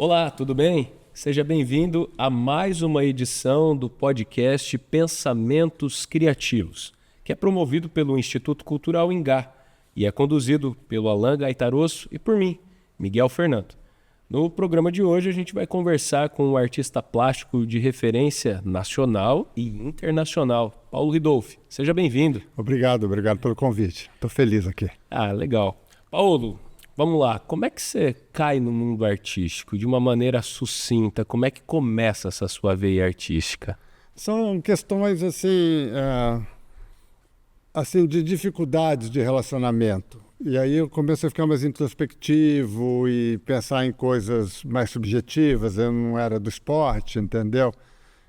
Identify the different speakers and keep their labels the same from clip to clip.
Speaker 1: Olá, tudo bem? Seja bem-vindo a mais uma edição do podcast Pensamentos Criativos, que é promovido pelo Instituto Cultural Ingá e é conduzido pelo Alan Gaitarosso e por mim, Miguel Fernando. No programa de hoje a gente vai conversar com um artista plástico de referência nacional e internacional, Paulo Ridolfi. Seja bem-vindo.
Speaker 2: Obrigado pelo convite. Estou feliz aqui.
Speaker 1: Legal. Paulo, vamos lá. Como é que você cai no mundo artístico de uma maneira sucinta? Como é que começa essa sua veia artística?
Speaker 2: São questões assim de dificuldades de relacionamento. E aí eu comecei a ficar mais introspectivo e pensar em coisas mais subjetivas. Eu não era do esporte, entendeu?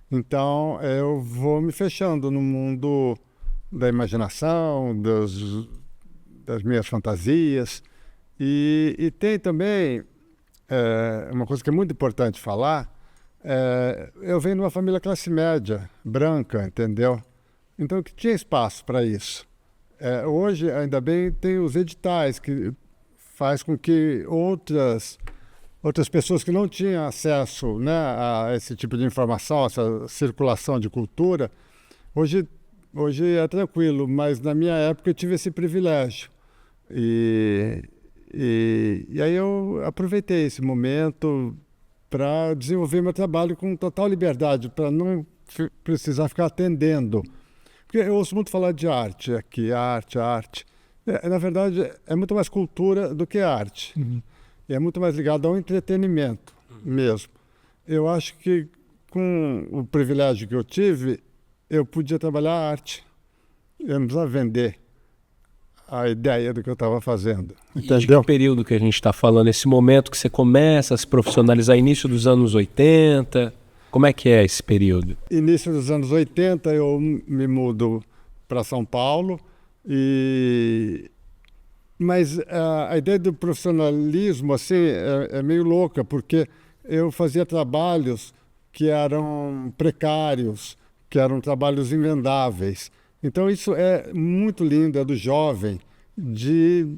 Speaker 2: Então eu vou me fechando no mundo da imaginação, das minhas fantasias. E tem também uma coisa que é muito importante falar. Eu venho de uma família classe média, branca, entendeu? Então que tinha espaço para isso. Hoje, ainda bem, tem os editais que faz com que outras pessoas que não tinham acesso, né, a esse tipo de informação, essa circulação de cultura, hoje é tranquilo, mas na minha época eu tive esse privilégio. E aí eu aproveitei esse momento para desenvolver meu trabalho com total liberdade, para não precisar ficar atendendo. Porque eu ouço muito falar de arte aqui, arte. Na verdade, é muito mais cultura do que arte. Uhum. E é muito mais ligado ao entretenimento mesmo. Eu acho que com o privilégio que eu tive, eu podia trabalhar a arte. Eu não precisava vender a ideia do que eu estava fazendo. Entendeu?
Speaker 1: E de que período que a gente está falando? Esse momento que você começa a se profissionalizar, início dos anos 80... Como é que é esse período?
Speaker 2: Início dos anos 80, eu me mudo para São Paulo, mas a ideia do profissionalismo assim, é meio louca, porque eu fazia trabalhos que eram precários, que eram trabalhos invendáveis. Então isso é muito lindo, é do jovem, de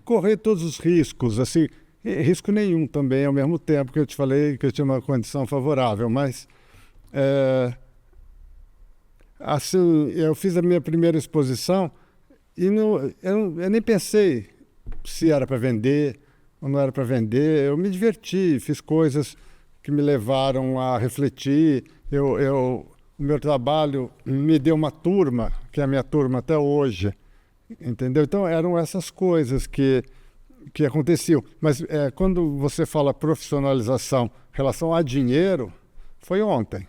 Speaker 2: correr todos os riscos, assim. Risco nenhum também, ao mesmo tempo que eu te falei que eu tinha uma condição favorável, mas assim, eu fiz a minha primeira exposição e eu nem pensei se era para vender ou não era para vender. Eu me diverti, fiz coisas que me levaram a refletir. O meu trabalho me deu uma turma, que é a minha turma até hoje, entendeu? Então eram essas coisas que aconteceu. Mas quando você fala profissionalização em relação a dinheiro, foi ontem.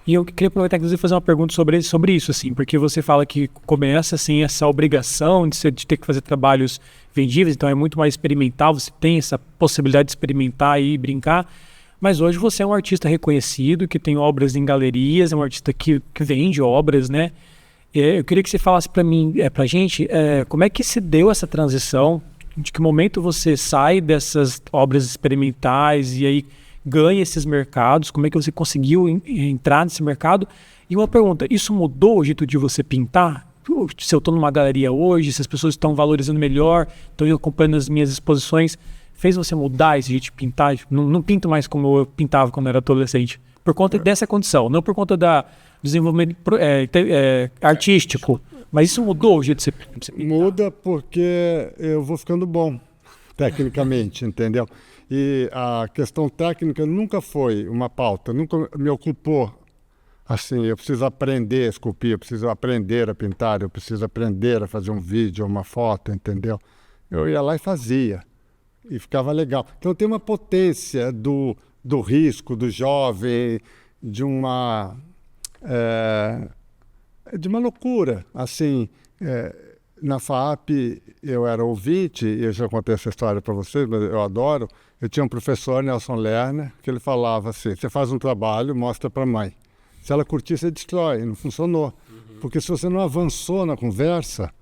Speaker 3: E eu queria aproveitar, inclusive, fazer uma pergunta sobre isso, assim, porque você fala que começa, assim, essa obrigação de ter que fazer trabalhos vendíveis, então é muito mais experimental, você tem essa possibilidade de experimentar e brincar, mas hoje você é um artista reconhecido, que tem obras em galerias, é um artista que vende obras, né? Eu queria que você falasse para mim, pra gente, como é que se deu essa transição. De que momento você sai dessas obras experimentais e aí ganha esses mercados? Como é que você conseguiu entrar nesse mercado? E uma pergunta, isso mudou o jeito de você pintar? Se eu estou numa galeria hoje, se as pessoas estão valorizando melhor, estão acompanhando as minhas exposições, fez você mudar esse jeito de pintar? Não pinto mais como eu pintava quando eu era adolescente. Por conta dessa condição, não por conta do desenvolvimento artístico. Mas isso mudou o jeito de você pintar?
Speaker 2: Muda porque eu vou ficando bom, tecnicamente, entendeu? E a questão técnica nunca foi uma pauta, nunca me ocupou. Assim, eu preciso aprender a esculpir, eu preciso aprender a pintar, eu preciso aprender a fazer um vídeo, uma foto, entendeu? Eu ia lá e fazia, e ficava legal. Então tem uma potência do risco, do jovem, de uma loucura, assim. Na FAAP eu era ouvinte, e eu já contei essa história para vocês, mas eu adoro. Eu tinha um professor, Nelson Lerner, que ele falava assim: você faz um trabalho, mostra para a mãe. Se ela curtir, você destrói. Não funcionou. Porque se você não avançou na conversa,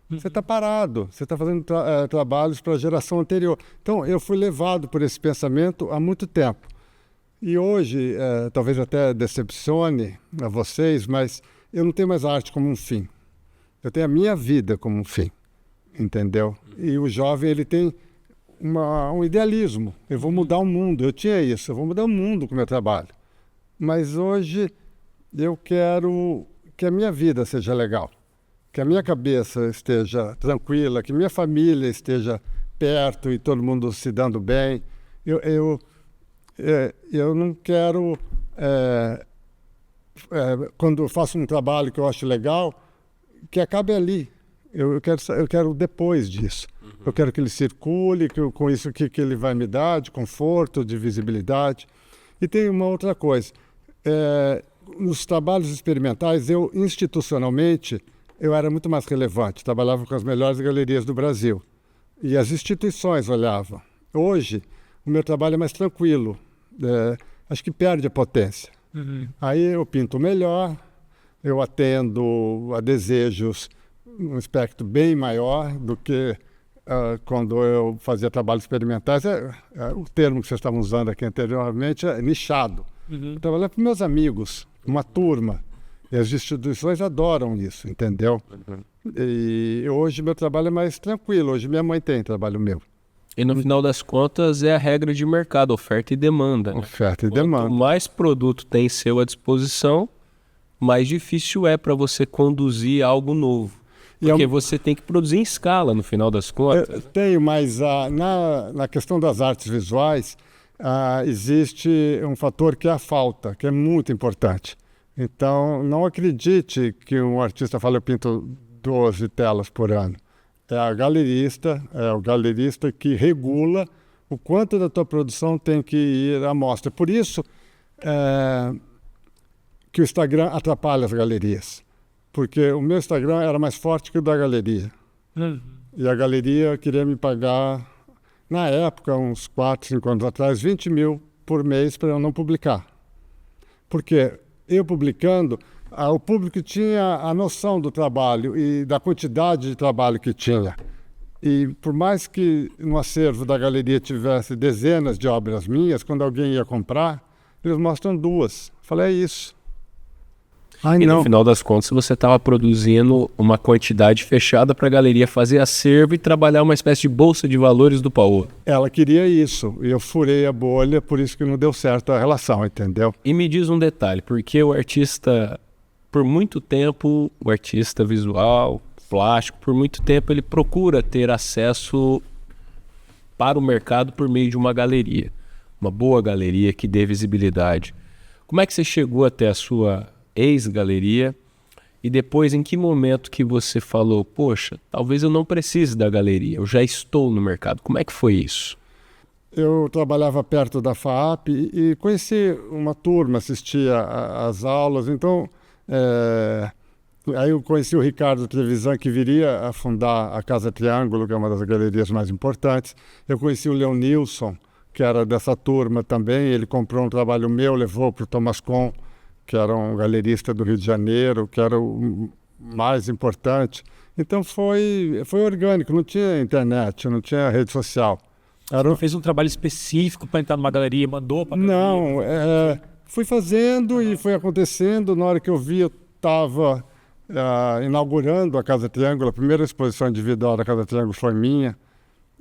Speaker 2: você está parado. Você está fazendo trabalhos para a geração anterior. Então, eu fui levado por esse pensamento há muito tempo. E hoje, talvez até decepcione a vocês, mas eu não tenho mais a arte como um fim. Eu tenho a minha vida como um fim, entendeu? E o jovem, ele tem um idealismo. Eu vou mudar o mundo. Eu tinha isso. Eu vou mudar o mundo com o meu trabalho. Mas hoje eu quero que a minha vida seja legal. Que a minha cabeça esteja tranquila. Que minha família esteja perto e todo mundo se dando bem. Eu não quero... quando eu faço um trabalho que eu acho legal, que acabe ali. Eu quero depois disso. Eu quero que ele circule, com isso que ele vai me dar de conforto, de visibilidade. E tem uma outra coisa. Nos trabalhos experimentais, institucionalmente, eu era muito mais relevante. Trabalhava com as melhores galerias do Brasil. E as instituições olhavam. Hoje, o meu trabalho é mais tranquilo. Acho que perde a potência. Aí eu pinto melhor, eu atendo a desejos um espectro bem maior do que quando eu fazia trabalhos experimentais. O termo que vocês estavam usando aqui anteriormente é nichado. Eu trabalhava com meus amigos, uma turma. E as instituições adoram isso, entendeu? E hoje meu trabalho é mais tranquilo. Hoje minha mãe tem trabalho meu.
Speaker 1: E no final das contas é a regra de mercado, oferta e demanda. Né?
Speaker 2: Oferta e demanda.
Speaker 1: Quanto mais produto tem seu à disposição, mais difícil é para você conduzir algo novo. Porque você tem que produzir em escala, no final das contas.
Speaker 2: Eu tenho, mas na questão das artes visuais, existe um fator que é a falta, que é muito importante. Então, não acredite que um artista fala, eu pinto 12 telas por ano. É o galerista que regula o quanto da tua produção tem que ir à mostra. Por isso que o Instagram atrapalha as galerias. Porque o meu Instagram era mais forte que o da galeria. E a galeria queria me pagar, na época, uns 4, 5 anos atrás, 20 mil por mês para eu não publicar. Porque eu publicando, o público tinha a noção do trabalho e da quantidade de trabalho que tinha. E por mais que no acervo da galeria tivesse dezenas de obras minhas, quando alguém ia comprar, eles mostram 2. Falei, é isso.
Speaker 1: E no final das contas você estava produzindo uma quantidade fechada para a galeria fazer acervo e trabalhar uma espécie de bolsa de valores do Paulo.
Speaker 2: Ela queria isso, e eu furei a bolha, por isso que não deu certo a relação, entendeu?
Speaker 1: E me diz um detalhe, porque o artista, por muito tempo, o artista visual, plástico, por muito tempo ele procura ter acesso para o mercado por meio de uma galeria. Uma boa galeria que dê visibilidade. Como é que você chegou até a sua ex-galeria e depois em que momento que você falou, poxa, talvez eu não precise da galeria, eu já estou no mercado. Como é que foi isso?
Speaker 2: Eu trabalhava perto da FAAP e conheci uma turma, assistia às aulas, então aí eu conheci o Ricardo Trevisan, que viria a fundar a Casa Triângulo, que é uma das galerias mais importantes. Eu conheci o Leonilson, que era dessa turma também, ele comprou um trabalho meu, levou para o Thomas Kohn, que era um galerista do Rio de Janeiro, que era o mais importante. Então foi orgânico, não tinha internet, não tinha rede social.
Speaker 3: Você fez um trabalho específico para entrar numa galeria, mandou para a galeria?
Speaker 2: Não, fui fazendo e foi acontecendo. Na hora que eu vi, eu estava inaugurando a Casa Triângulo, a primeira exposição individual da Casa Triângulo foi minha.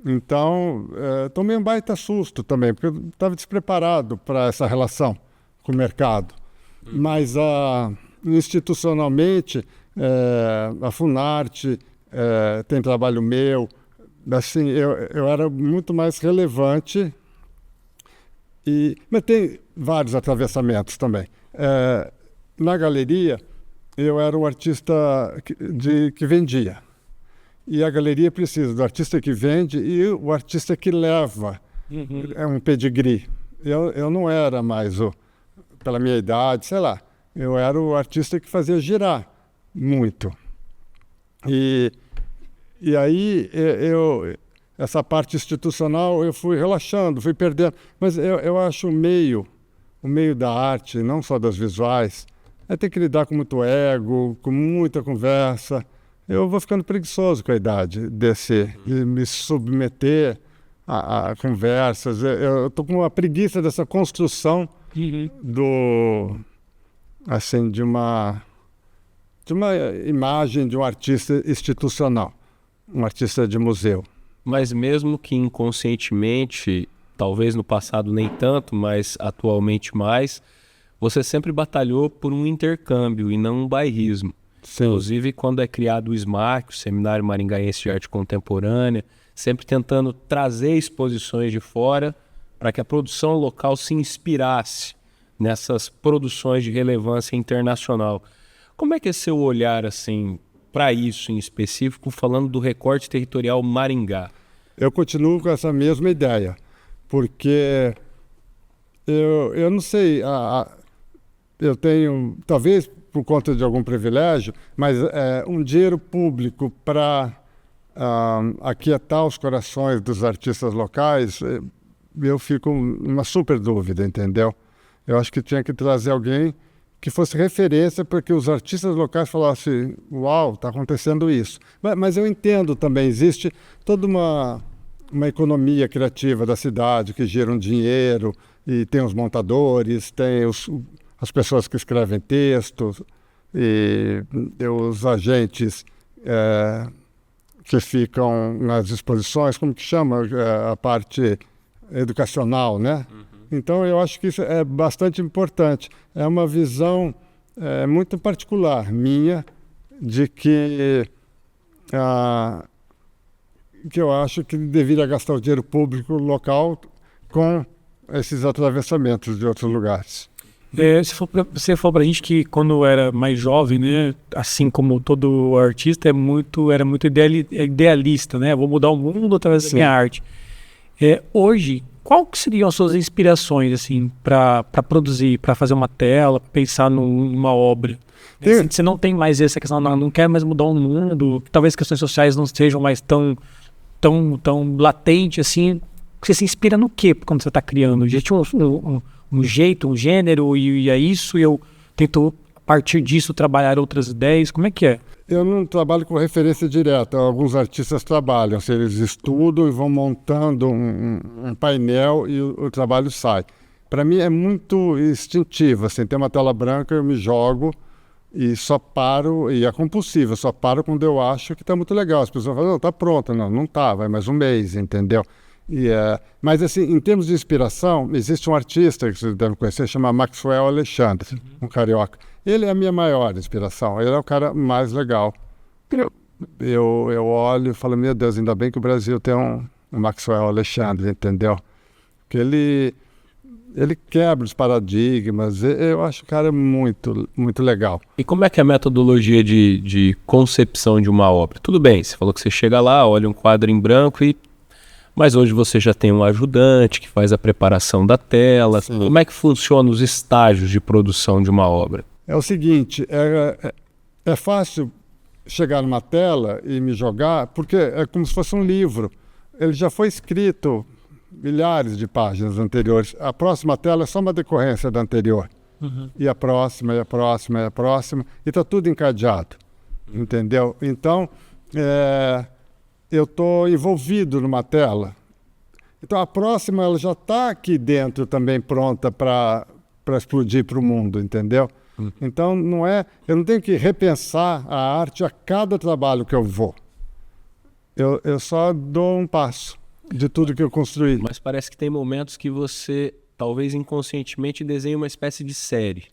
Speaker 2: Então, tomei um baita susto também, porque eu estava despreparado para essa relação com o mercado. Mas institucionalmente, a Funarte tem trabalho meu. Assim, eu era muito mais relevante. Mas tem vários atravessamentos também. Na galeria, eu era o artista que vendia. E a galeria precisa do artista que vende e o artista que leva. É um pedigree. Eu não era mais pela minha idade, sei lá. Eu era o artista que fazia girar muito. E aí essa parte institucional eu fui relaxando, fui perdendo. Mas eu acho o meio da arte, não só das visuais, tem que lidar com muito ego, com muita conversa. Eu vou ficando preguiçoso com a idade de me submeter a conversas. Eu estou com uma preguiça dessa construção de uma imagem de um artista institucional, um artista de museu.
Speaker 1: Mas mesmo que inconscientemente, talvez no passado nem tanto, mas atualmente mais, você sempre batalhou por um intercâmbio e não um bairrismo.
Speaker 2: Sim.
Speaker 1: Inclusive quando é criado o SMARC, o Seminário Maringaense de Arte Contemporânea, sempre tentando trazer exposições de fora para que a produção local se inspirasse nessas produções de relevância internacional. Como é que é seu olhar assim para isso em específico, falando do recorte territorial Maringá?
Speaker 2: Eu continuo com essa mesma ideia, porque eu não sei, eu tenho, talvez por conta de algum privilégio, mas um dinheiro público para aquietar os corações dos artistas locais, eu fico numa super dúvida, entendeu? Eu acho que tinha que trazer alguém que fosse referência para que os artistas locais falassem, uau, está acontecendo isso. Mas eu entendo também, existe toda uma economia criativa da cidade que gira um dinheiro, e tem os montadores, tem as pessoas que escrevem textos, e os agentes que ficam nas exposições, como que chama a parte educacional, né? Então, eu acho que isso é bastante importante. É uma visão muito particular minha de que eu acho que deveria gastar o dinheiro público local com esses atravessamentos de outros lugares.
Speaker 3: Você falou pra gente que quando era mais jovem, né, assim como todo artista, era muito idealista, né? Vou mudar o mundo através da minha arte. Hoje, qual que seriam as suas inspirações assim para produzir, para fazer uma tela, pra pensar numa obra? Você não tem mais essa questão, não quer mais mudar o mundo, talvez questões sociais não sejam mais tão latente assim. Você se inspira no quê quando você está criando? Já tinha um jeito, um gênero, e é isso, e eu tento, a partir disso, trabalhar outras ideias? Como é que é?
Speaker 2: Eu não trabalho com referência direta. Alguns artistas trabalham, eles estudam e vão montando um painel e o trabalho sai. Para mim é muito instintivo, assim, tem uma tela branca, eu me jogo e só paro, e é compulsivo, eu só paro quando eu acho que está muito legal. As pessoas falam, não, está pronto. Não está, vai mais um mês, entendeu? Mas assim, em termos de inspiração, existe um artista que vocês devem conhecer, chama Maxwell Alexandre, um carioca. Ele é a minha maior inspiração, ele é o cara mais legal. Eu olho e falo, meu Deus, ainda bem que o Brasil tem um Maxwell Alexandre, entendeu? Porque ele quebra os paradigmas, eu acho o cara muito, muito legal.
Speaker 1: E como é que é a metodologia de concepção de uma obra? Tudo bem, você falou que você chega lá, olha um quadro em branco mas hoje você já tem um ajudante que faz a preparação da tela. Sim. Como é que funcionam os estágios de produção de uma obra?
Speaker 2: É o seguinte, é fácil chegar numa tela e me jogar, porque é como se fosse um livro. Ele já foi escrito milhares de páginas anteriores. A próxima tela é só uma decorrência da anterior. E a próxima, e a próxima, e a próxima. E está tudo encadeado, entendeu? Então, eu estou envolvido numa tela. Então a próxima ela já está aqui dentro também pronta para explodir para o mundo, entendeu? Então eu não tenho que repensar a arte a cada trabalho que eu vou. Eu só dou um passo de tudo que eu construí.
Speaker 1: Mas parece que tem momentos que você, talvez inconscientemente, desenha uma espécie de série.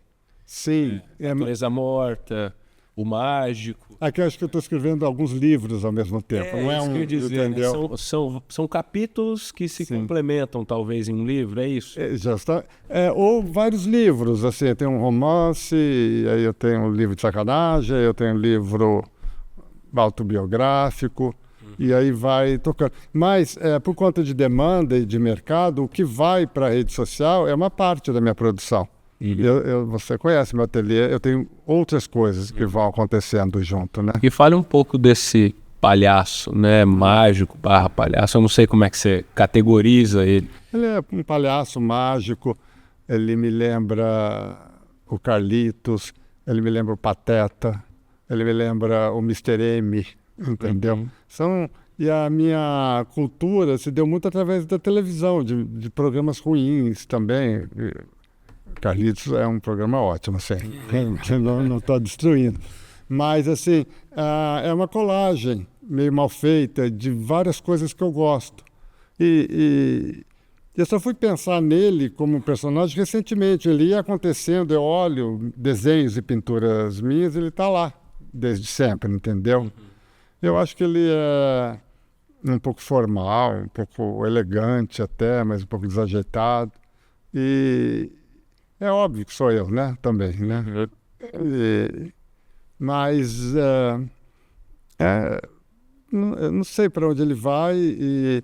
Speaker 2: Sim.
Speaker 1: Natureza Morta, O Mágico.
Speaker 2: Aqui eu acho que eu estou escrevendo alguns livros ao mesmo tempo. Não é
Speaker 1: isso que eu ia dizer,
Speaker 2: entendeu?
Speaker 1: Né? São capítulos que se complementam, talvez, em um livro, é isso?
Speaker 2: Já está. Ou vários livros, assim, eu tenho um romance, aí eu tenho um livro de sacanagem, eu tenho um livro autobiográfico, e aí vai tocando. Mas, por conta de demanda e de mercado, o que vai para a rede social é uma parte da minha produção. Você conhece meu ateliê, eu tenho outras coisas que vão acontecendo junto, né?
Speaker 1: E fale um pouco desse palhaço, né? Mágico / palhaço, eu não sei como é que você categoriza ele.
Speaker 2: Ele é um palhaço mágico, ele me lembra o Carlitos, ele me lembra o Pateta, ele me lembra o Mr. M, entendeu? E a minha cultura se deu muito através da televisão, de programas ruins também. Carlitos é um programa ótimo, assim, não estou destruindo. Mas, assim, é uma colagem meio mal feita de várias coisas que eu gosto. E eu só fui pensar nele como personagem recentemente. Ele ia acontecendo, eu olho desenhos e pinturas minhas, ele está lá desde sempre, entendeu? Eu acho que ele é um pouco formal, um pouco elegante até, mas um pouco desajeitado. E é óbvio que sou eu, né? Também, né? Mas eu não sei para onde ele vai e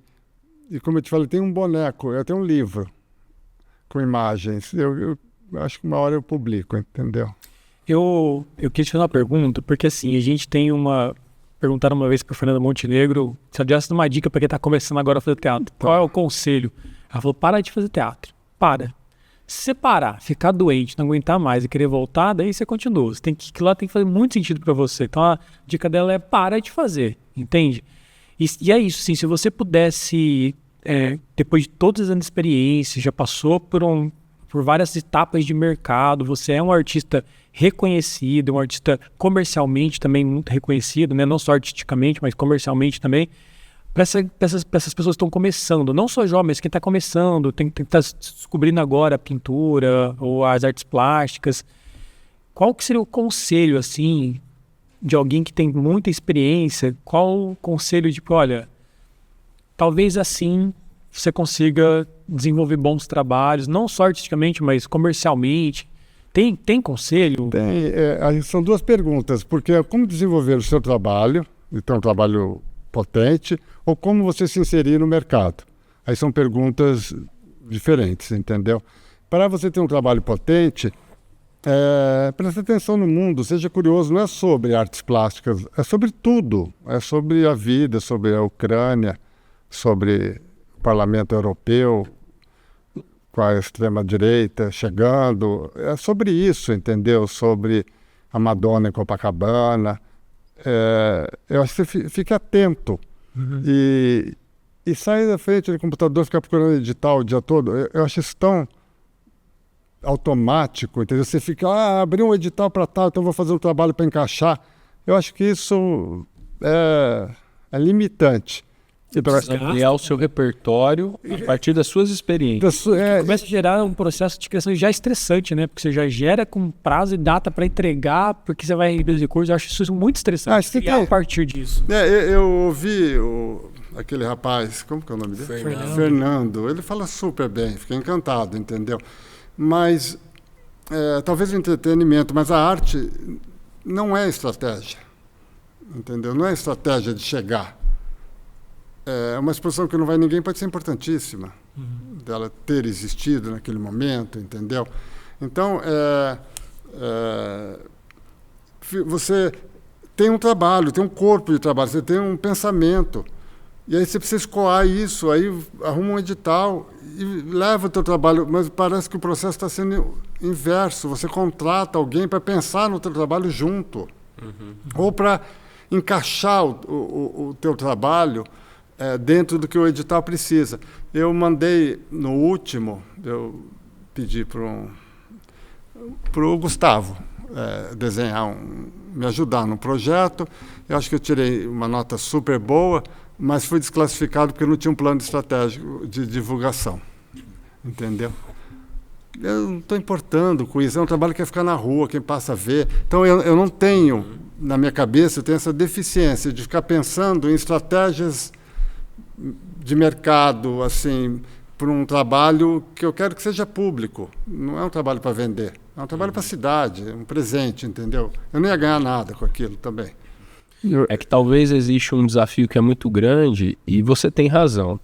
Speaker 2: como eu te falei, tem um boneco, eu tenho um livro com imagens. Eu acho que uma hora eu publico, entendeu?
Speaker 3: Eu queria te fazer uma pergunta, porque assim, a gente tem uma... Perguntaram uma vez para Fernanda Montenegro se ela desse uma dica para quem está começando agora a fazer teatro. Qual é o conselho? Ela falou, para de fazer teatro. Para. Se você parar, ficar doente, não aguentar mais e querer voltar, daí você continua. Você tem que lá tem que fazer muito sentido para você. Então a dica dela é para de fazer, entende? E é isso, sim. Se você pudesse, depois de todos os anos de experiência, já passou por várias etapas de mercado, você é um artista reconhecido, um artista comercialmente também muito reconhecido, né? Não só artisticamente, mas comercialmente também. Para essas pessoas que estão começando, não só jovens, quem está começando, tem que estar descobrindo agora a pintura ou as artes plásticas, qual que seria o conselho, assim, de alguém que tem muita experiência? Qual o conselho de, olha, talvez assim você consiga desenvolver bons trabalhos, não só artisticamente, mas comercialmente? Tem conselho?
Speaker 2: Tem. São duas perguntas, porque como desenvolver o seu trabalho, então um trabalho potente, ou como você se inserir no mercado. Aí são perguntas diferentes, entendeu? Para você ter um trabalho potente, preste atenção no mundo, seja curioso, não é sobre artes plásticas, é sobre tudo. É sobre a vida, sobre a Ucrânia, sobre o Parlamento Europeu, com a extrema-direita chegando. É sobre isso, entendeu? Sobre a Madonna em Copacabana. Eu acho que você fique atento. E sair da frente do computador, ficar procurando edital o dia todo, eu acho isso tão automático, entendeu? Você fica, abri um edital para tal, então vou fazer um trabalho para encaixar. Eu acho que isso é limitante.
Speaker 1: Ampliar o seu repertório a partir das suas experiências.
Speaker 3: Começa a gerar um processo de criação já estressante, né? Porque você já gera com prazo e data para entregar, porque você vai reduzir recursos. Eu acho isso muito estressante. A partir disso.
Speaker 2: Eu ouvi aquele rapaz, como que é o nome dele? Fernando. Ele fala super bem, fiquei encantado, entendeu? Mas, talvez o entretenimento, mas a arte não é estratégia, entendeu? Não é estratégia de chegar. Uma exposição que não vai ninguém pode ser importantíssima, dela ter existido naquele momento, entendeu? Então, você tem um trabalho, tem um corpo de trabalho, você tem um pensamento, e aí você precisa escoar isso, aí arruma um edital e leva o teu trabalho, mas parece que o processo está sendo inverso, você contrata alguém para pensar no teu trabalho junto, ou para encaixar o teu trabalho dentro do que o edital precisa. Eu mandei no último, eu pedi para o Gustavo desenhar, me ajudar no projeto. Eu acho que eu tirei uma nota super boa, mas fui desclassificado porque não tinha um plano estratégico de divulgação. Entendeu? Eu não estou importando com isso, é um trabalho que vai ficar na rua, quem passa a ver. Então eu não tenho, na minha cabeça, eu tenho essa deficiência de ficar pensando em estratégias de mercado, assim, por um trabalho que eu quero que seja público. Não é um trabalho para vender, é um trabalho para a cidade, é um presente, entendeu? Eu não ia ganhar nada com aquilo também.
Speaker 1: É que talvez exista um desafio que é muito grande e você tem razão.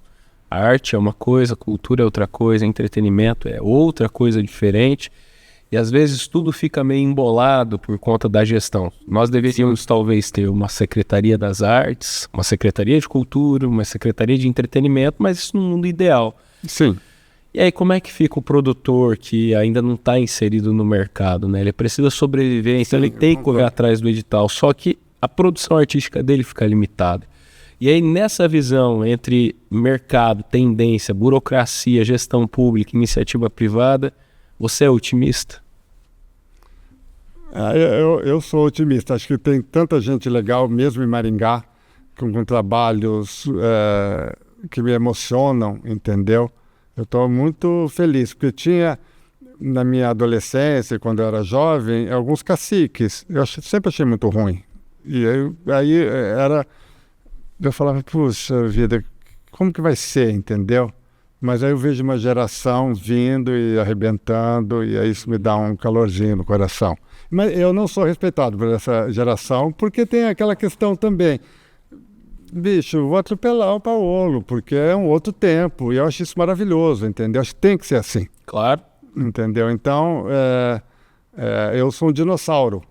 Speaker 1: A arte é uma coisa, a cultura é outra coisa, entretenimento é outra coisa diferente. E às vezes tudo fica meio embolado por conta da gestão. Nós deveríamos talvez ter uma Secretaria das Artes, uma Secretaria de Cultura, uma Secretaria de Entretenimento, mas isso no mundo ideal.
Speaker 2: Sim.
Speaker 1: E aí como é que fica o produtor que ainda não está inserido no mercado, né? Ele precisa sobreviver, então ele tem que correr atrás do edital. Só que a produção artística dele fica limitada. E aí nessa visão entre mercado, tendência, burocracia, gestão pública, iniciativa privada, você é otimista?
Speaker 2: Eu sou otimista. Acho que tem tanta gente legal, mesmo em Maringá. com trabalhos que me emocionam, entendeu? Eu estou muito feliz, porque tinha, na minha adolescência, quando eu era jovem, alguns caciques. Sempre achei muito ruim. E aí eu falava, puxa vida, como que vai ser, entendeu? Mas aí eu vejo uma geração vindo e arrebentando, e aí isso me dá um calorzinho no coração. Mas eu não sou respeitado por essa geração, porque tem aquela questão também. Bicho, vou atropelar o Paulo, porque é um outro tempo, e eu acho isso maravilhoso, entendeu? Acho que tem que ser assim.
Speaker 1: Claro.
Speaker 2: Entendeu? Então, eu sou um dinossauro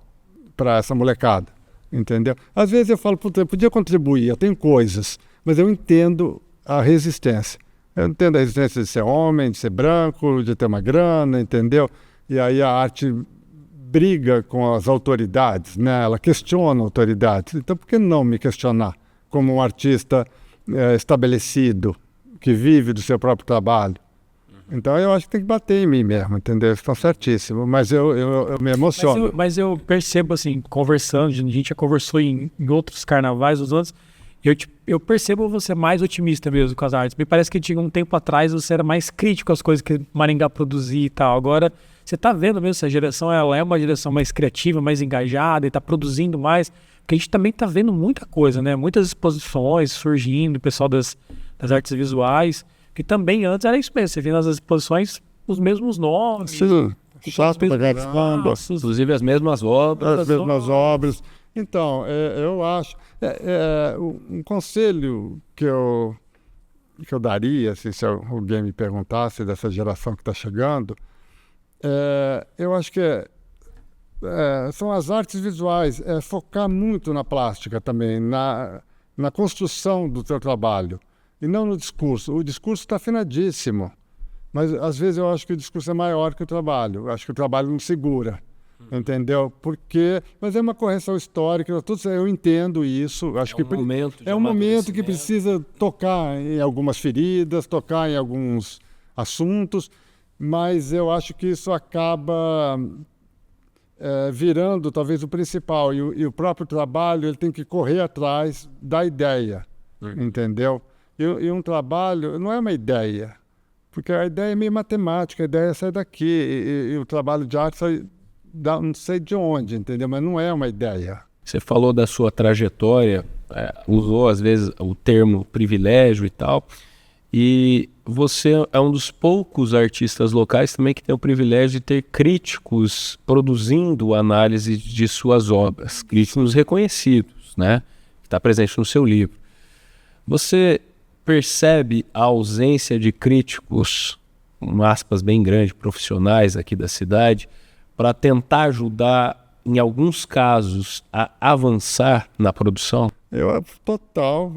Speaker 2: para essa molecada, entendeu? Às vezes eu falo, puta, eu podia contribuir, eu tenho coisas, mas eu entendo a resistência. Eu entendo a resistência de ser homem, de ser branco, de ter uma grana, entendeu? E aí a arte briga com as autoridades, né? Ela questiona a autoridade. Então, por que não me questionar como um artista estabelecido, que vive do seu próprio trabalho? Então, eu acho que tem que bater em mim mesmo, entendeu? Estão certíssimo, mas eu me emociono.
Speaker 3: Mas eu percebo, assim, conversando, a gente já conversou em outros carnavais, os outros, eu percebo você mais otimista mesmo com as artes. Me parece que tinha um tempo atrás você era mais crítico às coisas que Maringá produzia e tal. Agora, você está vendo mesmo essa geração, ela é uma geração mais criativa, mais engajada e está produzindo mais, porque a gente também está vendo muita coisa, né? Muitas exposições surgindo, o pessoal das artes visuais, que também antes era isso mesmo, você via nas exposições os mesmos nomes.
Speaker 2: Sim, chato pra caramba.
Speaker 1: Inclusive as mesmas obras.
Speaker 2: As mesmas obras. Então, eu acho... um conselho que eu daria, assim, se alguém me perguntasse dessa geração que está chegando, eu acho que são as artes visuais, focar muito na plástica também, na construção do teu trabalho, e não no discurso. O discurso está afinadíssimo, mas às vezes eu acho que o discurso é maior que o trabalho. Eu acho que o trabalho não segura. Entendeu? Mas é uma correção histórica, eu entendo isso. Acho que é um momento que precisa tocar em algumas feridas, tocar em alguns assuntos, mas eu acho que isso acaba virando talvez o principal, e o próprio trabalho ele tem que correr atrás da ideia, entendeu? E um trabalho não é uma ideia, porque a ideia é meio matemática, a ideia sai daqui, e o trabalho de arte sai não sei de onde, entendeu? Mas não é uma ideia.
Speaker 1: Você falou da sua trajetória, usou às vezes o termo privilégio e tal, e você é um dos poucos artistas locais também que tem o privilégio de ter críticos produzindo análise de suas obras, críticos reconhecidos, né? Que está presente no seu livro. Você percebe a ausência de críticos, com aspas bem grandes, profissionais aqui da cidade, para tentar ajudar, em alguns casos, a avançar na produção?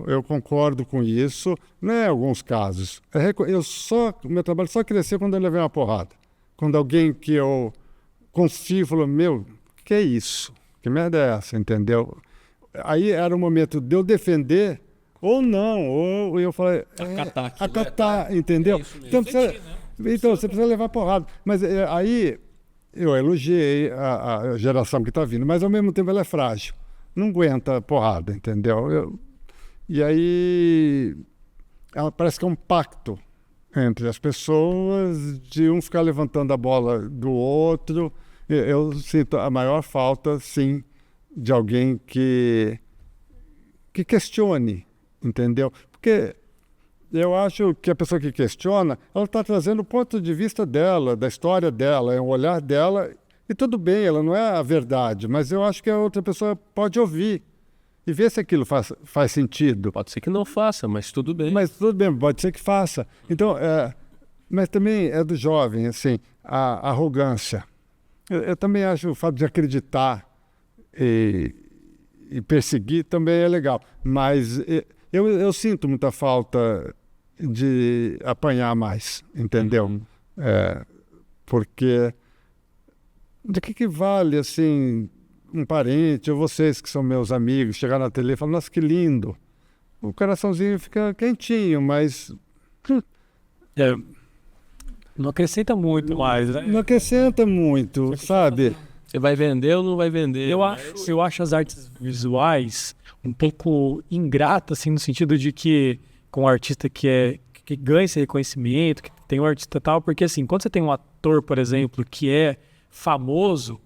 Speaker 2: Eu concordo com isso, né? Em alguns casos. Meu trabalho só cresceu quando eu levei uma porrada. Quando alguém que eu confio falou, meu, que é isso? Que merda é essa, entendeu? Aí era o momento de eu defender ou não, ou eu falei... Acatar, entendeu? Então, você precisa levar porrada. Mas aí... Eu elogiei a geração que está vindo, mas ao mesmo tempo ela é frágil. Não aguenta porrada, entendeu? E aí parece que é um pacto entre as pessoas de um ficar levantando a bola do outro. Eu sinto a maior falta, sim, de alguém que questione, entendeu? Porque... eu acho que a pessoa que questiona, ela está trazendo o ponto de vista dela, da história dela, é o olhar dela, e tudo bem, ela não é a verdade, mas eu acho que a outra pessoa pode ouvir e ver se aquilo faz sentido.
Speaker 1: Pode ser que não faça, mas tudo bem.
Speaker 2: Mas tudo bem, pode ser que faça. Então, mas também é do jovem, assim, a arrogância. Eu também acho o fato de acreditar e perseguir também é legal, mas eu sinto muita falta de apanhar mais, entendeu? Porque de que vale, assim, um parente ou vocês que são meus amigos chegar na tele e falar, nossa, que lindo. O coraçãozinho fica quentinho, mas...
Speaker 3: não acrescenta muito mais, né?
Speaker 2: Não acrescenta muito, sabe?
Speaker 1: Você vai vender ou não vai vender?
Speaker 3: Eu acho as artes visuais um pouco ingratas, assim, no sentido de que com um artista que ganha esse reconhecimento, que tem um artista tal, porque assim, quando você tem um ator, por exemplo, que é famoso,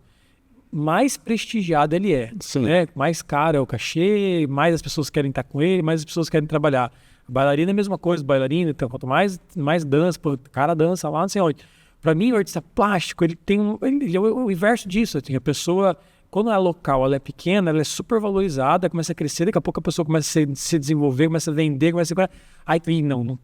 Speaker 3: mais prestigiado ele é, né? Mais caro é o cachê, mais as pessoas querem estar com ele, mais as pessoas querem trabalhar. Bailarina é a mesma coisa, bailarina, então quanto mais dança, pô, o cara dança lá, não sei onde. Pra mim, o artista plástico, ele é o inverso disso. Assim, a pessoa, quando é local, ela é pequena, ela é super valorizada, começa a crescer, daqui a pouco a pessoa começa a se desenvolver, começa a vender, começa a... Aí,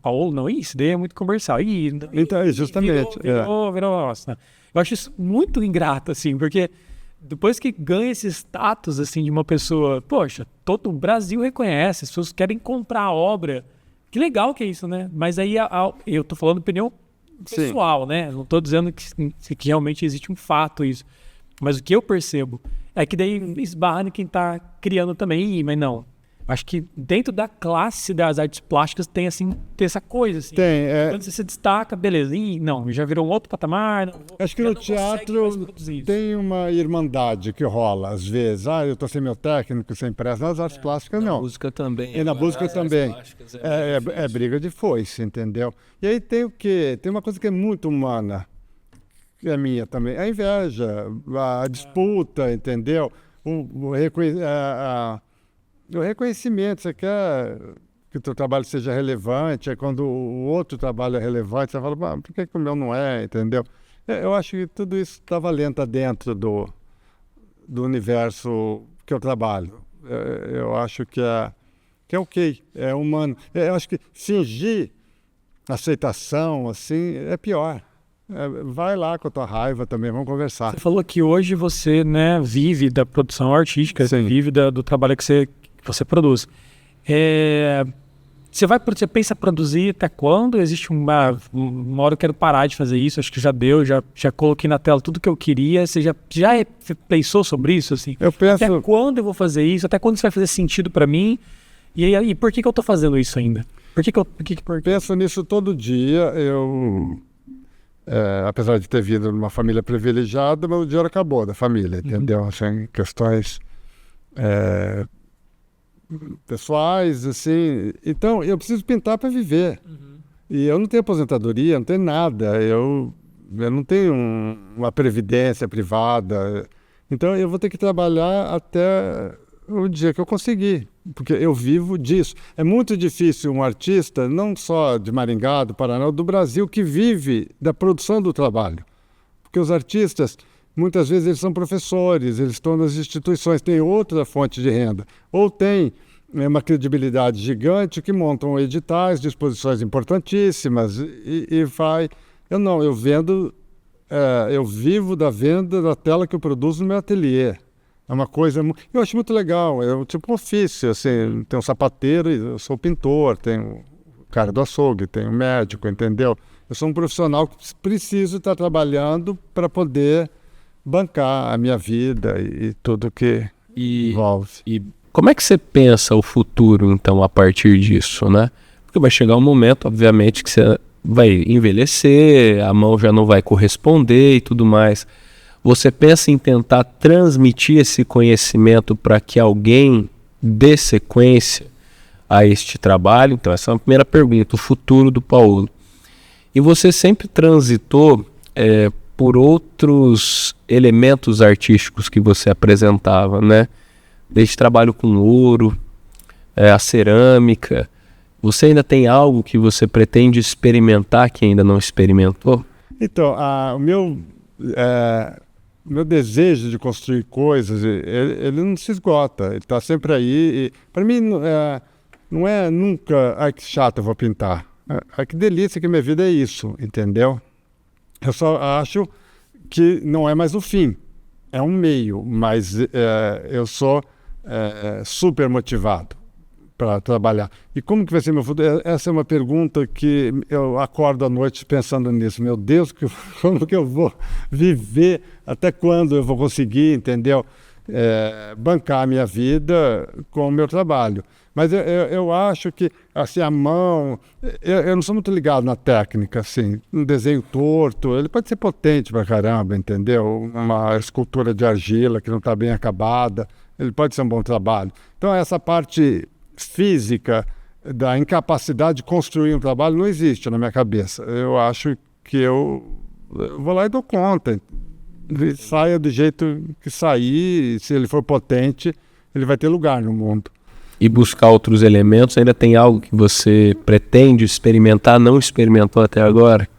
Speaker 3: Paulo, não, isso daí é muito comercial.
Speaker 2: Então, justamente.
Speaker 3: Virou, nossa. Eu acho isso muito ingrato, assim, porque depois que ganha esse status, assim, de uma pessoa, poxa, todo o Brasil reconhece, as pessoas querem comprar a obra. Que legal que é isso, né? Mas aí, eu tô falando opinião pessoal, né? Não tô dizendo que realmente existe um fato isso. Mas o que eu percebo é que daí esbarra em quem tá criando também. Mas não. Acho que dentro da classe das artes plásticas tem essa coisa, assim.
Speaker 2: Tem,
Speaker 3: Quando você se destaca, beleza. Não, já virou um outro patamar.
Speaker 2: Acho que no teatro tem uma irmandade que rola, às vezes. Eu estou sem meu técnico, sem pressa. Nas artes plásticas, não.
Speaker 1: Na música também.
Speaker 2: E na música também. É briga de foice, entendeu? E aí tem o quê? Tem uma coisa que é muito humana, que é minha também. A inveja, a disputa, entendeu? O reconhecimento, você quer que o teu trabalho seja relevante, é quando o outro trabalho é relevante, você fala, por que o meu não é, entendeu? Eu acho que tudo isso está valendo dentro do universo que eu trabalho. Eu acho que é ok, é humano. Eu acho que fingir aceitação, assim, é pior. Vai lá com a tua raiva também, vamos conversar.
Speaker 3: Você falou que hoje você, né, vive da produção artística, vive do trabalho que você produz. Você pensa em produzir até quando? Existe uma hora eu quero parar de fazer isso, acho que já deu, já coloquei na tela tudo que eu queria. Você já pensou sobre isso? Assim?
Speaker 2: Eu penso...
Speaker 3: Até quando eu vou fazer isso? Até quando isso vai fazer sentido para mim? E por que eu tô fazendo isso ainda? Por que?
Speaker 2: Penso nisso todo dia. Apesar de ter vindo numa família privilegiada, meu dinheiro acabou da família, entendeu? Assim, questões pessoais, assim. Então, eu preciso pintar para viver. E eu não tenho aposentadoria, não tenho nada. Eu não tenho uma previdência privada. Então, eu vou ter que trabalhar até o dia que eu conseguir, porque eu vivo disso. É muito difícil um artista, não só de Maringá, do Paraná, do Brasil, que vive da produção do trabalho. Porque os artistas, muitas vezes, eles são professores, eles estão nas instituições, têm outra fonte de renda. Ou tem uma credibilidade gigante que montam editais de exposições importantíssimas e vai... Eu vendo, eu vivo da venda da tela que eu produzo no meu ateliê. É uma coisa... Eu acho muito legal. É tipo um ofício, assim. Tem um sapateiro, eu sou pintor, tem o cara do açougue, tem o médico, entendeu? Eu sou um profissional que preciso estar trabalhando para poder bancar a minha vida e tudo que envolve.
Speaker 1: E como é que você pensa o futuro, então, a partir disso, né? Porque vai chegar um momento, obviamente, que você vai envelhecer, a mão já não vai corresponder e tudo mais. Você pensa em tentar transmitir esse conhecimento para que alguém dê sequência a este trabalho? Então, essa é a primeira pergunta, o futuro do Paulo. E você sempre transitou por outros elementos artísticos que você apresentava, né? Desde trabalho com ouro, a cerâmica. Você ainda tem algo que você pretende experimentar que ainda não experimentou?
Speaker 2: Então, o meu desejo de construir coisas, ele não se esgota, ele está sempre aí. Para mim, não é nunca, que chato, eu vou pintar. Que delícia que minha vida é isso, entendeu? Eu só acho que não é mais o fim, é um meio, mas eu sou super motivado para trabalhar. E como que vai ser meu futuro? Essa é uma pergunta que eu acordo à noite pensando nisso. Meu Deus, como que eu vou viver? Até quando eu vou conseguir, entendeu? bancar a minha vida com o meu trabalho. Mas eu acho que assim, a mão... Eu não sou muito ligado na técnica, assim. Um desenho torto, ele pode ser potente pra caramba, entendeu? Uma escultura de argila que não está bem acabada, ele pode ser um bom trabalho. Então, essa parte física da incapacidade de construir um trabalho não existe na minha cabeça. Eu acho que eu vou lá e dou conta. Saia do jeito que sair, se ele for potente, ele vai ter lugar no mundo.
Speaker 1: E buscar outros elementos, ainda tem algo que você pretende experimentar, não experimentou até agora?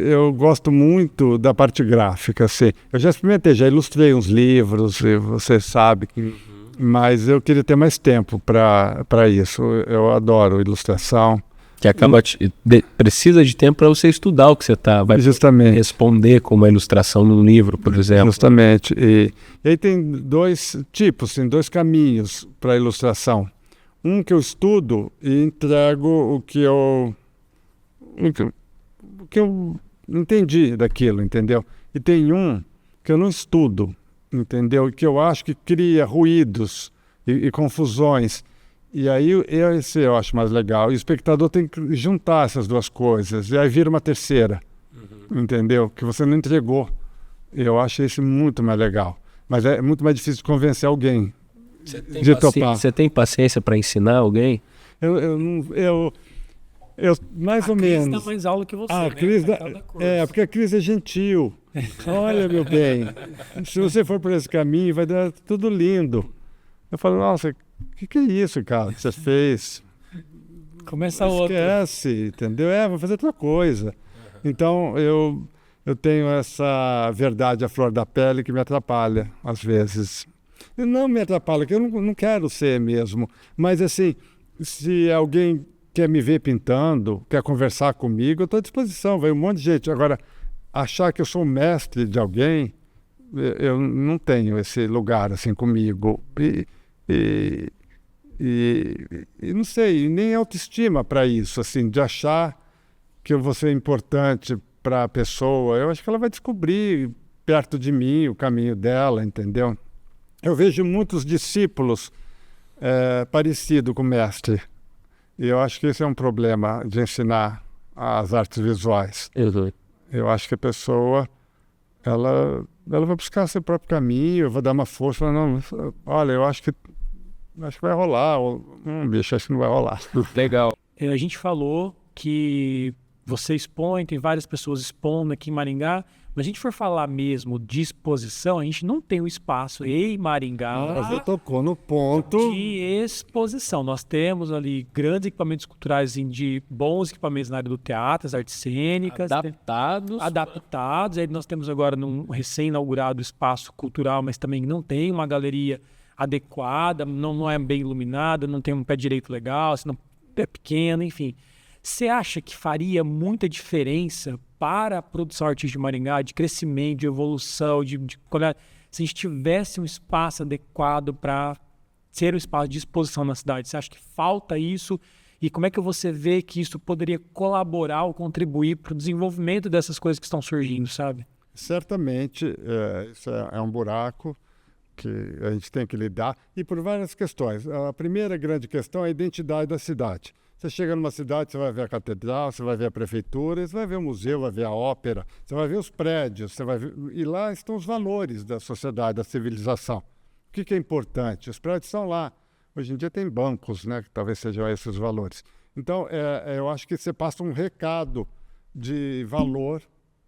Speaker 2: Eu gosto muito da parte gráfica, assim. Eu já experimentei, já ilustrei uns livros, você sabe, mas eu queria ter mais tempo para isso. Eu adoro ilustração.
Speaker 1: Que acaba precisa de tempo para você estudar o que você vai
Speaker 2: Justamente.
Speaker 1: responder com uma ilustração num livro, por exemplo.
Speaker 2: Justamente. E aí tem dois tipos, tem dois caminhos para a ilustração. Um que eu estudo e entrego o que eu entendi daquilo, entendeu? E tem um que eu não estudo, entendeu? E que eu acho que cria ruídos e confusões. E aí esse eu acho mais legal. E o espectador tem que juntar essas duas coisas. E aí vira uma terceira, entendeu? Que você não entregou. Eu acho esse muito mais legal. Mas é muito mais difícil de convencer alguém de topar.
Speaker 1: Você tem paciência para ensinar alguém?
Speaker 2: Eu mais ou menos.
Speaker 3: A Cris dá mais aula que você,
Speaker 2: A
Speaker 3: né?
Speaker 2: Cris porque a Cris é gentil. Olha, meu bem, se você for por esse caminho, vai dar tudo lindo. Eu falo, nossa, o que é isso, cara, que você fez?
Speaker 3: Começa outra.
Speaker 2: Esquece, entendeu? Vou fazer outra coisa. Então, eu tenho essa verdade à flor da pele que me atrapalha, às vezes. E não me atrapalha, porque eu não quero ser mesmo. Mas, assim, se alguém quer me ver pintando, quer conversar comigo, eu estou à disposição, vai um monte de gente. Agora, achar que eu sou mestre de alguém, eu não tenho esse lugar assim comigo. E não sei, nem autoestima para isso, assim, de achar que eu vou ser importante para a pessoa. Eu acho que ela vai descobrir perto de mim o caminho dela, entendeu? Eu vejo muitos discípulos parecidos com o mestre. E eu acho que esse é um problema de ensinar as artes visuais. Eu acho que a pessoa, ela vai buscar seu próprio caminho, eu vou dar uma força, não, olha, eu acho que vai rolar, bicho, acho que não vai rolar.
Speaker 1: Legal.
Speaker 3: A gente falou que você expõe, tem várias pessoas expondo aqui em Maringá, mas a gente for falar mesmo de exposição, a gente não tem um espaço em Maringá
Speaker 2: Você tocou no ponto.
Speaker 3: de exposição. Nós temos ali grandes equipamentos culturais, de bons equipamentos na área do teatro, as artes cênicas. Adaptados. Aí nós temos agora num recém-inaugurado espaço cultural, mas também não tem uma galeria adequada, não é bem iluminada, não tem um pé direito legal, senão é pequeno, enfim. Você acha que faria muita diferença para a produção artística de Maringá, de crescimento, de evolução, se a gente tivesse um espaço adequado para ser um espaço de exposição na cidade? Você acha que falta isso? E como é que você vê que isso poderia colaborar ou contribuir para o desenvolvimento dessas coisas que estão surgindo, sabe?
Speaker 2: Certamente, isso é um buraco que a gente tem que lidar, e por várias questões. A primeira grande questão é a identidade da cidade. Você chega numa cidade, você vai ver a catedral, você vai ver a prefeitura, você vai ver o museu, vai ver a ópera, você vai ver os prédios, e lá estão os valores da sociedade, da civilização. O que é importante? Os prédios estão lá. Hoje em dia tem bancos, né, que talvez sejam esses os valores. Então, eu acho que você passa um recado de valor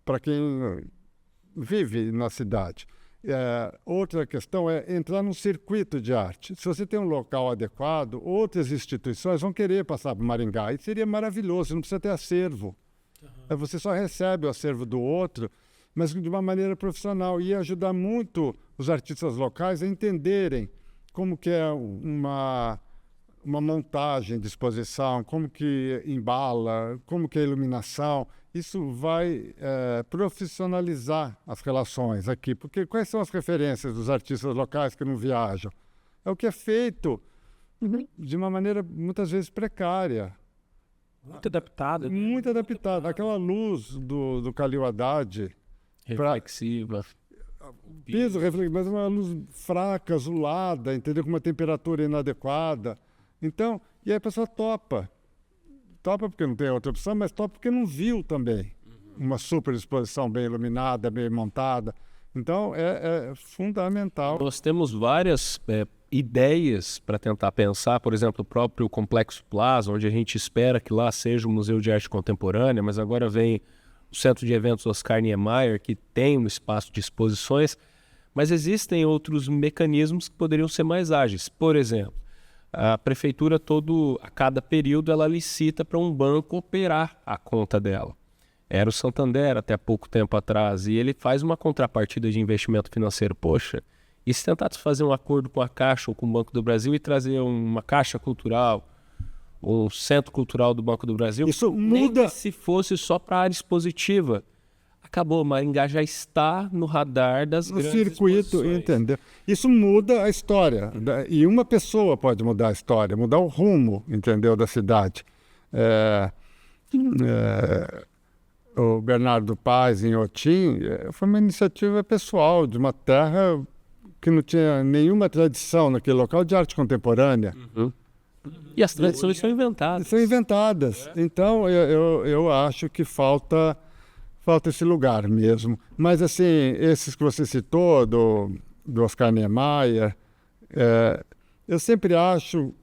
Speaker 2: para quem vive na cidade. Outra questão é entrar num circuito de arte. Se você tem um local adequado, outras instituições vão querer passar para Maringá. E seria maravilhoso, não precisa ter acervo. Você só recebe o acervo do outro, mas de uma maneira profissional. E ia ajudar muito os artistas locais a entenderem como que é uma montagem de exposição, como que embala, como que é a iluminação. Isso vai profissionalizar as relações aqui, porque quais são as referências dos artistas locais que não viajam? É o que é feito de uma maneira muitas vezes precária.
Speaker 3: Muito adaptada.
Speaker 2: Muito adaptada. Aquela luz do Calil Haddad,
Speaker 1: reflexiva.
Speaker 2: piso refletido, mas uma luz fraca, azulada, entendeu? Com uma temperatura inadequada. Então, e aí a pessoa topa. Topa porque não tem outra opção, mas topa porque não viu também uma super exposição bem iluminada, bem montada. Então, é fundamental.
Speaker 1: Nós temos várias ideias para tentar pensar, por exemplo, o próprio Complexo Plaza, onde a gente espera que lá seja o Museu de Arte Contemporânea, mas agora vem o Centro de Eventos Oscar Niemeyer, que tem um espaço de exposições, mas existem outros mecanismos que poderiam ser mais ágeis. Por exemplo, a prefeitura a cada período ela licita para um banco operar a conta dela. Era o Santander até pouco tempo atrás, e ele faz uma contrapartida de investimento financeiro. Poxa, e se tentasse fazer um acordo com a Caixa ou com o Banco do Brasil e trazer uma Caixa Cultural, um Centro Cultural do Banco do Brasil,
Speaker 2: isso
Speaker 1: nem
Speaker 2: muda.
Speaker 1: que se fosse só para a área expositiva. Acabou, Maringá já está no radar das
Speaker 2: No
Speaker 1: grandes
Speaker 2: circuito,
Speaker 1: exposições.
Speaker 2: entendeu? Isso muda a história. E uma pessoa pode mudar a história, mudar o rumo, entendeu, da cidade. O Bernardo Paz, em Otim, foi uma iniciativa pessoal de uma terra que não tinha nenhuma tradição naquele local de arte contemporânea.
Speaker 1: E as tradições são inventadas.
Speaker 2: São inventadas. Então, eu acho que falta esse lugar mesmo. Mas, assim, esses que você citou, do Oscar Niemeyer, eu sempre acho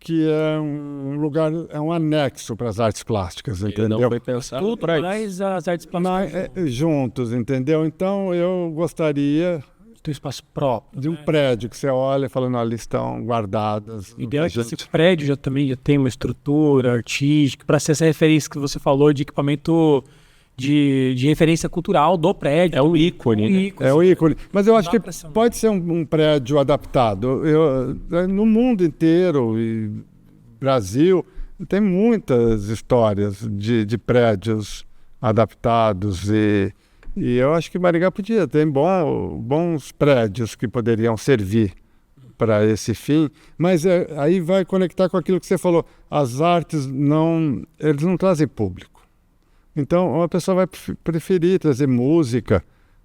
Speaker 2: que é um lugar, é um anexo para as artes plásticas,
Speaker 1: Ele
Speaker 2: entendeu?
Speaker 1: não foi pensado para isso.
Speaker 3: Mas as artes plásticas
Speaker 2: Juntos, entendeu? Então, eu gostaria
Speaker 3: têm um espaço próprio.
Speaker 2: de um prédio que você olha e fala, não, ali estão guardadas.
Speaker 3: O ideal é que esse prédio já tem uma estrutura artística, para ser essa referência que você falou de equipamento de referência cultural do prédio.
Speaker 1: É um ícone, né?
Speaker 2: É o ícone. Mas eu acho que
Speaker 3: pra ser um-
Speaker 2: pode ser um prédio adaptado. No mundo inteiro, e Brasil, tem muitas histórias de prédios adaptados. E eu acho que Maringá podia ter bons prédios que poderiam servir para esse fim. Mas aí vai conectar com aquilo que você falou. As artes, eles não trazem público. Então, uma pessoa vai preferir trazer música,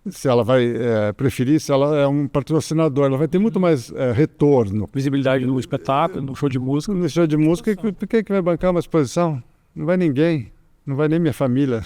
Speaker 2: se ela vai preferir, se ela é um patrocinador, ela vai ter muito mais retorno.
Speaker 3: Visibilidade no espetáculo, no show de música.
Speaker 2: No show de música, por que vai bancar uma exposição? Não vai ninguém, não vai nem minha família.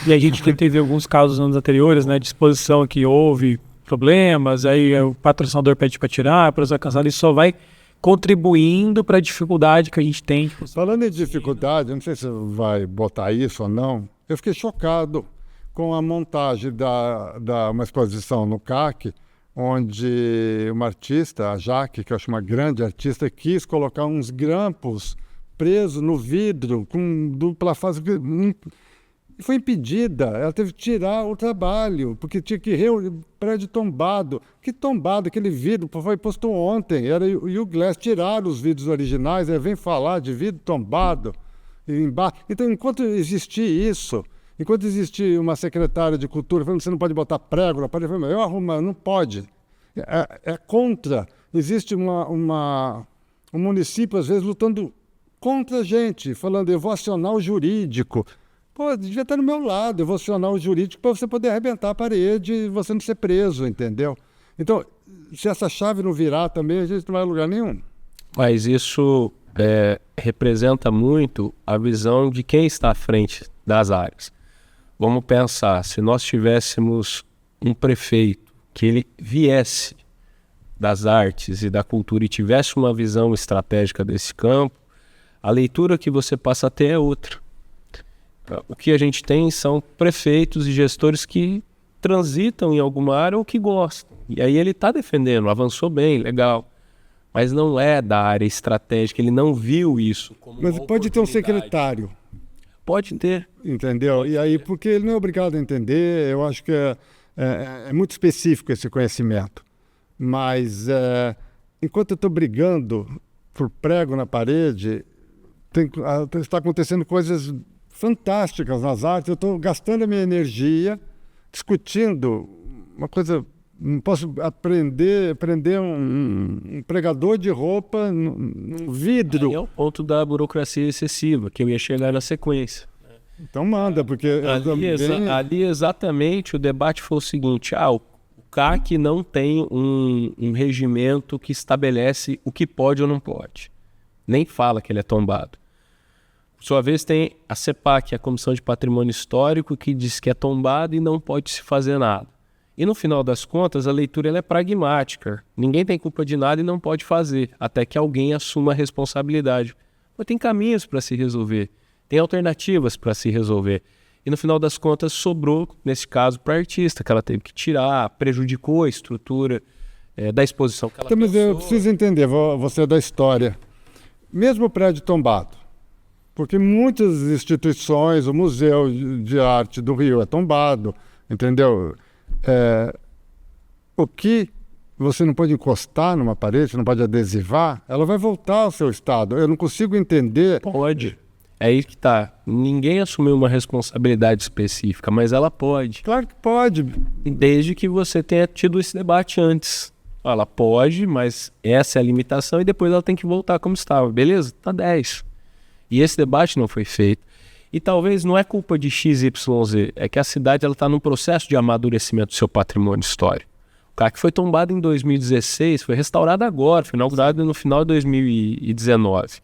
Speaker 3: E a gente teve alguns casos nos anos anteriores, né, de exposição que houve problemas, aí o patrocinador pede para tirar, para usar cansado, isso só vai contribuindo para a dificuldade que a gente tem.
Speaker 2: Falando em dificuldade, eu não sei se você vai botar isso ou não, eu fiquei chocado com a montagem da uma exposição no CAC, onde uma artista, a Jaque, que eu acho uma grande artista, quis colocar uns grampos presos no vidro com dupla face. Foi impedida, ela teve que tirar o trabalho, porque tinha que prédio tombado. Que tombado? Aquele vidro foi posto ontem, era o U-Glass, tiraram os vidros originais, aí vem falar de vidro tombado. Então, enquanto existir isso, enquanto existir uma secretária de cultura falando que você não pode botar prego na parede, eu arrumo, não pode. É contra. Existe um município, às vezes, lutando contra a gente, falando, eu vou acionar o jurídico. Pô, devia estar do meu lado, eu vou acionar o jurídico para você poder arrebentar a parede e você não ser preso, entendeu? Então, se essa chave não virar também, a gente não vai a lugar nenhum.
Speaker 1: Mas isso representa muito a visão de quem está à frente das áreas. Vamos pensar, se nós tivéssemos um prefeito que ele viesse das artes e da cultura e tivesse uma visão estratégica desse campo, a leitura que você passa a ter é outra. O que a gente tem são prefeitos e gestores que transitam em alguma área ou que gostam. E aí ele está defendendo, avançou bem, legal. Mas não é da área estratégica, ele não viu isso como
Speaker 2: Mas
Speaker 1: uma
Speaker 2: pode ter um
Speaker 1: oportunidade.
Speaker 2: secretário,
Speaker 1: Pode ter.
Speaker 2: entendeu? E aí, porque ele não é obrigado a entender, eu acho que é muito específico esse conhecimento. Mas enquanto eu estou brigando por prego na parede, está acontecendo coisas fantásticas nas artes. Eu estou gastando a minha energia discutindo uma coisa. Não posso prender um pregador de roupa num vidro.
Speaker 1: Aí é o ponto da burocracia excessiva, que eu ia chegar na sequência.
Speaker 2: Então manda, porque
Speaker 1: Ali exatamente o debate foi o seguinte: o CAC não tem um regimento que estabelece o que pode ou não pode. Nem fala que ele é tombado. Por sua vez, tem a CEPAC, a Comissão de Patrimônio Histórico, que diz que é tombado e não pode se fazer nada. E no final das contas, a leitura ela é pragmática. Ninguém tem culpa de nada e não pode fazer, até que alguém assuma a responsabilidade. Mas tem caminhos para se resolver, tem alternativas para se resolver. E no final das contas sobrou, nesse caso, para a artista, que ela teve que tirar, prejudicou a estrutura da exposição que ela
Speaker 2: Então, mas eu
Speaker 1: pensou.
Speaker 2: preciso entender, você é da história. Mesmo o prédio tombado, porque muitas instituições, o Museu de Arte do Rio é tombado, entendeu? O que você não pode encostar numa parede, não pode adesivar, ela vai voltar ao seu estado. Eu não consigo entender.
Speaker 1: Pode. É aí que tá. Ninguém assumiu uma responsabilidade específica, mas ela pode.
Speaker 2: Claro que pode.
Speaker 1: Desde que você tenha tido esse debate antes. Ela pode, mas essa é a limitação e depois ela tem que voltar como estava. Beleza? Tá 10. E esse debate não foi feito. E talvez não é culpa de XYZ, é que a cidade está num processo de amadurecimento do seu patrimônio histórico. O CAC foi tombado em 2016, foi restaurado agora, foi inaugurado no final de 2019.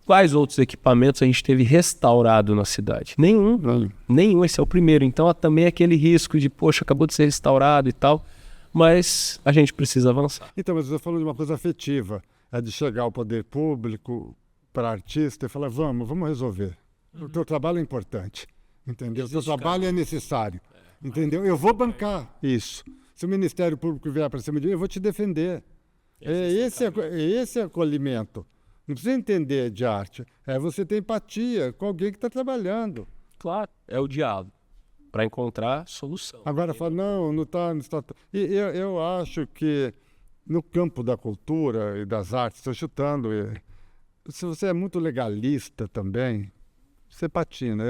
Speaker 1: Quais outros equipamentos a gente teve restaurado na cidade? Nenhum, esse é o primeiro. Então também é aquele risco de, poxa, acabou de ser restaurado e tal, mas a gente precisa avançar.
Speaker 2: Então, mas você falou de uma coisa afetiva, é de chegar ao poder público para artista e falar, vamos resolver. O teu trabalho é importante, entendeu? O teu trabalho é necessário, entendeu? Eu vou bancar isso. Se o Ministério Público vier para cima de mim, eu vou te defender. Esse é acolhimento. Não precisa entender de arte. É você ter empatia com alguém que está trabalhando.
Speaker 1: Claro, é o diálogo para encontrar solução.
Speaker 2: Agora fala, não está. E eu acho que no campo da cultura e das artes, estou chutando, se você é muito legalista também, você patina.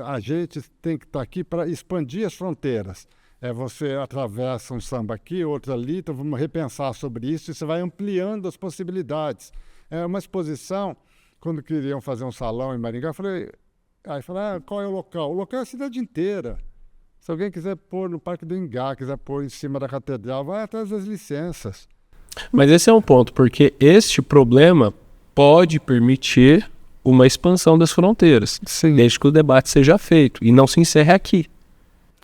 Speaker 2: A gente tem que estar aqui para expandir as fronteiras. Você atravessa um samba aqui, outro ali, então vamos repensar sobre isso e você vai ampliando as possibilidades. É uma exposição, quando queriam fazer um salão em Maringá, eu falei, qual é o local? O local é a cidade inteira. Se alguém quiser pôr no Parque do Ingá, quiser pôr em cima da catedral, vai atrás das licenças.
Speaker 1: Mas esse é um ponto, porque este problema pode permitir uma expansão das fronteiras, desde que o debate seja feito e não se encerre aqui.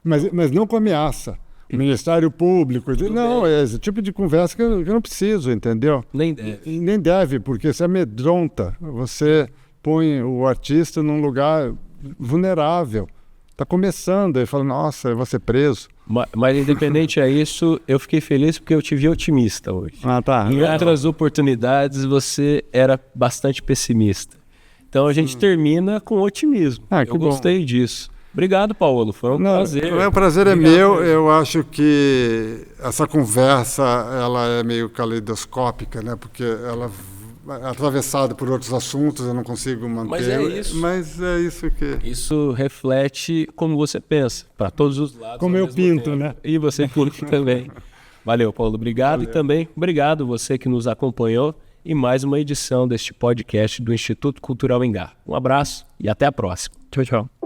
Speaker 2: Mas não com ameaça. O Ministério Público, não, é esse tipo de conversa que eu não preciso, entendeu?
Speaker 1: Nem deve.
Speaker 2: Nem deve, porque você amedronta, você põe o artista num lugar vulnerável. Está começando, ele fala, nossa, eu vou ser preso.
Speaker 1: Mas independente a isso, eu fiquei feliz porque eu te vi otimista hoje.
Speaker 2: Tá.
Speaker 1: Em outras oportunidades, você era bastante pessimista. Então a gente termina com otimismo. Eu gostei disso. Obrigado, Paulo. Foi um prazer.
Speaker 2: O prazer é meu. Eu acho que essa conversa ela é meio caleidoscópica, né? Porque ela é atravessada por outros assuntos, eu não consigo manter. Mas é isso que...
Speaker 1: Isso reflete como você pensa, para todos os lados.
Speaker 2: Como eu pinto, né?
Speaker 1: E você pinta também. Valeu, Paulo. Obrigado. Valeu. E também obrigado você que nos acompanhou em mais uma edição deste podcast do Instituto Cultural Ingá. Um abraço e até a próxima.
Speaker 3: Tchau, tchau.